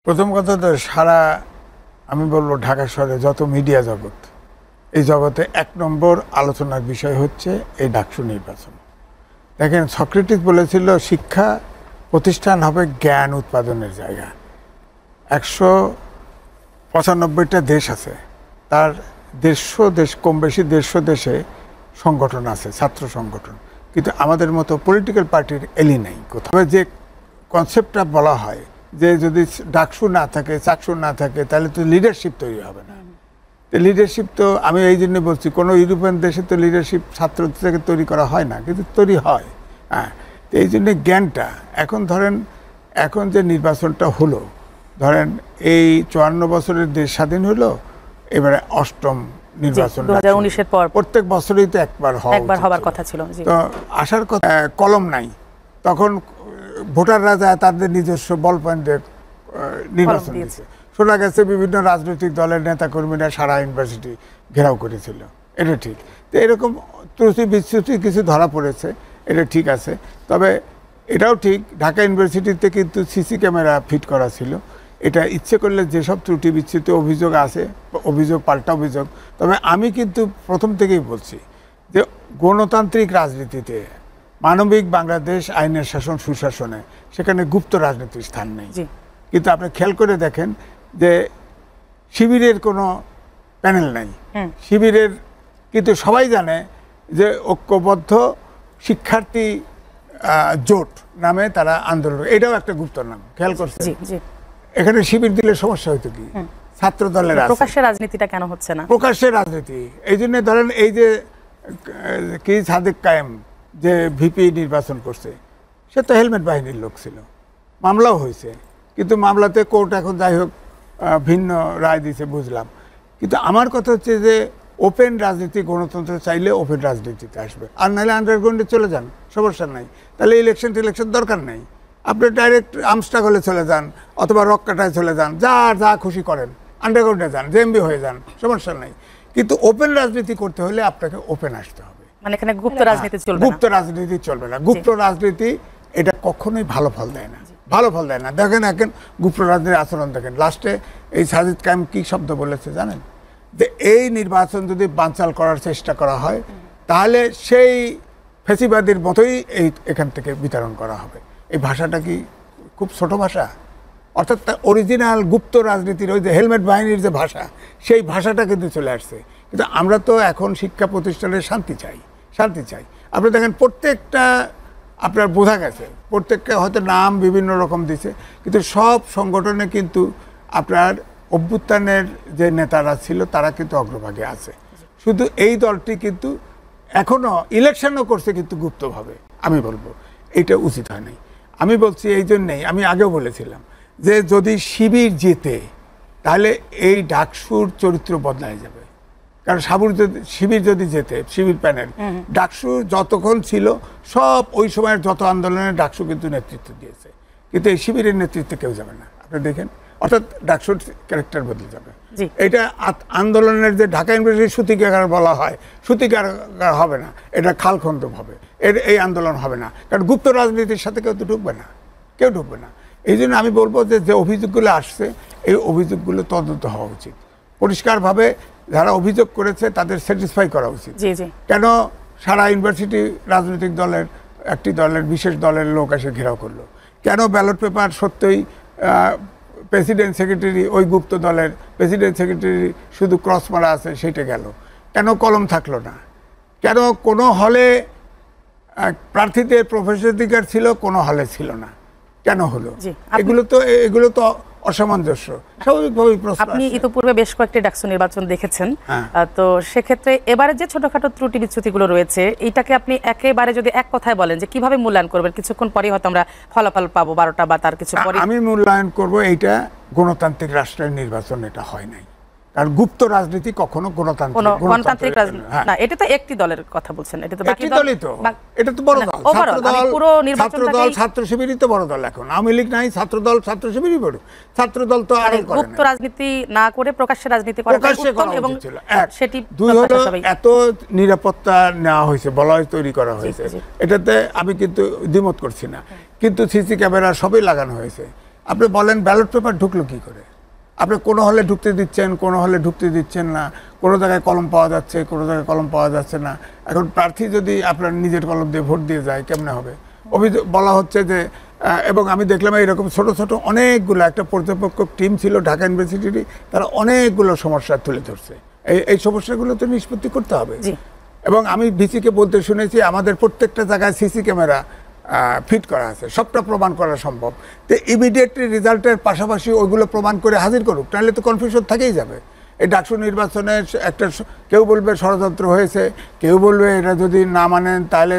প্রথম কথা তো সারা আমি বলবো ঢাকা শহরে যত মিডিয়া জগৎ, এই জগতে ১ নম্বর আলোচনার বিষয় হচ্ছে এই ডাকসু নির্বাচন। দেখেন, সক্রেটিস বলেছিল শিক্ষা প্রতিষ্ঠান হবে জ্ঞান উৎপাদনের জায়গা। ১৯৫টা দেশ আছে, তার ১৫০ দেশ, কম বেশি ১৫০ দেশে সংগঠন আছে, ছাত্র সংগঠন, কিন্তু আমাদের মতো পলিটিক্যাল পার্টির এলি নেই কোথাও। যে কনসেপ্টটা বলা হয় যে যদি ডাকসু না থাকে, চাকসু না থাকে, তাহলে তো লিডারশিপ তৈরি হবে না। লিডারশিপ তো আমি এই জন্য বলছি, কোনো ইউরোপিয়ান দেশে তো লিডারশিপ ছাত্র থেকে তৈরি করা হয় না, কিন্তু তৈরি হয়। হ্যাঁ, তো এই জন্য জ্ঞানটা এখন ধরেন, এখন যে নির্বাচনটা হলো, ধরেন এই ৫৪ বছরের দেশ স্বাধীন হলো, এবারে ৮ম নির্বাচন ২০১৯-এর পর প্রত্যেক বছরই তো একবার হবার কথা ছিল। তো আসার কথা, কলম নাই, তখন ভোটাররা যায় তাদের নিজস্ব বল পয়েন্টে নির্বাচন দিয়েছে। শোনা গেছে বিভিন্ন রাজনৈতিক দলের নেতাকর্মীরা সারা ইউনিভার্সিটি ঘেরাও করেছিল, এটা ঠিক। তো এরকম ত্রুটি বিচ্যুতি কিছু ধরা পড়েছে, এটা ঠিক আছে। তবে এটাও ঠিক, ঢাকা ইউনিভার্সিটিতে কিন্তু সিসি ক্যামেরা ফিট করা ছিল। এটা ইচ্ছে করলে যেসব ত্রুটি বিচ্যুতি অভিযোগ আছে, অভিযোগ পাল্টা অভিযোগ। তবে আমি কিন্তু প্রথম থেকেই বলছি যে গণতান্ত্রিক রাজনীতিতে, মানবিক বাংলাদেশ, আইনের শাসন, সুশাসনে, সেখানে গুপ্ত রাজনীতির স্থান নেই। কিন্তু আপনি খেয়াল করে দেখেন যে শিবিরের কোনো প্যানেল নাই, শিবিরের কিন্তু সবাই জানে যে ঐক্যবদ্ধ শিক্ষার্থী জোট নামে তারা আন্দোলন, এটাও একটা গুপ্ত নাম, খেয়াল করছে। এখানে শিবির দিলে সমস্যা হইতো কি? ছাত্র দলের প্রকাশ্যে রাজনীতিটা কেন হচ্ছে না? প্রকাশ্যে রাজনীতি এই জন্য ধরেন, এই যে কি সাদেক কায়েম যে ভিপি নির্বাচন করছে, সে তো হেলমেট বাহিনীর লোক ছিল, মামলাও হয়েছে, কিন্তু মামলাতে কোর্ট এখন যাই হোক ভিন্ন রায় দিয়েছে, বুঝলাম। কিন্তু আমার কথা হচ্ছে যে ওপেন রাজনীতি, গণতন্ত্র চাইলে ওপেন রাজনীতিতে আসবে, আর নাহলে আন্ডারগ্রাউন্ডে চলে যান, সমস্যা নাই। তাহলে ইলেকশন দরকার নেই, আপনি ডাইরেক্ট আমস্ট্রাগলে চলে যান অথবা রক্কাটায় চলে যান, যা খুশি করেন, আন্ডারগ্রাউন্ডে যান, জেএমবি হয়ে যান, সমস্যা নাই। কিন্তু ওপেন রাজনীতি করতে হলে আপনাকে ওপেন আসতে হবে, মানে এখানে গুপ্ত রাজনীতি চলবে না। গুপ্ত রাজনীতি চলবে না। গুপ্ত রাজনীতি এটা কখনোই ভালো ফল দেয় না, ভালো ফল দেয় না। দেখেন এখন গুপ্ত রাজনীতির আচরণ দেখেন, লাস্টে এই সাজিদ কায়েম কি শব্দ বলেছে জানেন? যে এই নির্বাচন যদি বানচাল করার চেষ্টা করা হয়, তাহলে সেই ফেসিবাদীর মতোই এখান থেকে বিতরণ করা হবে। এই ভাষাটা কি খুব ছোট ভাষা? অর্থাৎ অরিজিনাল গুপ্ত রাজনীতির ওই যে হেলমেট বাহিনীর যে ভাষা, সেই ভাষাটা কিন্তু চলে আসছে। কিন্তু আমরা তো এখন শিক্ষা প্রতিষ্ঠানে শান্তি চাই। আপনি দেখেন প্রত্যেকটা, আপনার বোঝা গেছে প্রত্যেকটা হয়তো নাম বিভিন্ন রকম দিছে, কিন্তু সব সংগঠনে কিন্তু আপনার অভ্যুত্থানের যে নেতারা ছিল তারা কিন্তু অগ্রভাগে আছে। শুধু এই দলটি কিন্তু এখনো ইলেকশনও করছে, কিন্তু গুপ্তভাবে। আমি বলবো এটা উচিত হয় নাই। আমি বলছি এই জন্যেই, আমি আগেও বলেছিলাম যে যদি শিবির জেতে, তাহলে এই ডাকসুর চরিত্র বদলায় যাবে। কারণ শিবির যদি জেতে, শিবির প্যানেল, ডাকসু যতক্ষণ ছিল সব ওই সময়ের যত আন্দোলনের ডাকসু কিন্তু নেতৃত্ব দিয়েছে, কিন্তু এই শিবিরের নেতৃত্বে কেউ যাবে না, আপনি দেখেন। অর্থাৎ ডাকসুর ক্যারেক্টার বদলে যাবে। এটা আন্দোলনের যে ঢাকা ইউনিভার্সিটি সূতিকাগার বলা হয়, সূতিকাগার হবে না, এটা খালখন্দ হবে, এই আন্দোলন হবে না। কারণ গুপ্ত রাজনীতির সাথে কেউ তো ঢুকবে না। এই জন্য আমি বলবো যে অভিযোগগুলো আসছে, এই অভিযোগগুলো তদন্ত হওয়া উচিত। পরিষ্কারভাবে যারা অভিযোগ করেছে তাদের স্যাটিসফাই করা উচিত। কেন সারা ইউনিভার্সিটি রাজনৈতিক দলের একটি দলের, বিশেষ দলের লোক এসে ঘেরাও করলো? কেন ব্যালট পেপার সত্যই প্রেসিডেন্ট সেক্রেটারি, ওই গুপ্ত দলের প্রেসিডেন্ট সেক্রেটারি শুধু ক্রস মারা আছে, সেটা গেল? কেন কলম থাকলো না? কেন কোনো হলে প্রার্থীদের প্রবেশাধিকার ছিল, কোনো হলে ছিল না? কেন হলো? এগুলো তো অসামঞ্জস্য, স্বাভাবিকভাবেই প্রশ্ন। আপনি ইতিপূর্বে বেশ কয়েকটি ডাকসু নির্বাচন দেখেছেন, তো সেক্ষেত্রে এবারে যে ছোটখাটো ত্রুটি বিচ্যুতিগুলো রয়েছে, এইটাকে আপনি একেবারে যদি এক কথায় বলেন যে কিভাবে মূল্যায়ন করবেন? কিছুক্ষণ পরে হয়তো আমরা ফলাফল পাবো, 12টা বা তার কিছু পরে। আমি মূল্যায়ন করব এইটা গণতান্ত্রিক রাষ্ট্রের নির্বাচন এটা হয় নাই। কারণ গুপ্ত রাজনীতি কখনো গণতান্ত্রিক রাজনীতি না। এটা তো একটি দলের কথা বলছেন, এটা তো বাকি দলই তো, এটা তো বড় দল, ছাত্র শিবিরই তো বড় দল। এখন আওয়ামী লীগ নাই, ছাত্র দল, ছাত্র শিবিরই বড়। ছাত্র দল তো আর গুপ্ত রাজনীতি না করে প্রকাশ্যে রাজনীতি করা উত্তম, এবং সেটি দুই হলো এত নিরাপত্তা নেওয়া হয়েছে, বলয় তৈরি করা হয়েছে, এটাতে আমি কিন্তু দ্বিমত করছি না। কিন্তু সিসি ক্যামেরা সবই লাগানো হয়েছে। আপনি বলেন ব্যালট পেপার ঢুকলো কি করে? আপনি কোনো হলে ঢুকতে দিচ্ছেন, কোনো হলে ঢুকতে দিচ্ছেন না, কোনো জায়গায় কলম পাওয়া যাচ্ছে, কোনো জায়গায় কলম পাওয়া যাচ্ছে না। এখন প্রার্থী যদি আপনার নিজের কলম দিয়ে ভোট দিয়ে যায় কেমনে হবে? অভিযোগ বলা হচ্ছে যে এবং আমি দেখলাম এরকম ছোট ছোট অনেকগুলো একটা পর্যবেক্ষক টিম ছিল ঢাকা ইউনিভার্সিটির, তারা অনেকগুলো সমস্যা তুলে ধরছে। এই সমস্যাগুলো তো নিষ্পত্তি করতে হবে। এবং আমি ভিসিকে বলতে শুনেছি আমাদের প্রত্যেকটা জায়গায় সিসি ক্যামেরা ফিট করা আছে, সবটা প্রমাণ করা সম্ভব। তো ইমিডিয়েটলি রেজাল্টের পাশাপাশি ওইগুলো প্রমাণ করে হাজির করুক, তাহলে তো কনফিউশন থেকেই যাবে। এই ডাকসু নির্বাচনের একটা কেউ বলবে ষড়যন্ত্র হয়েছে, কেউ বলবে এটা যদি না মানেন তাহলে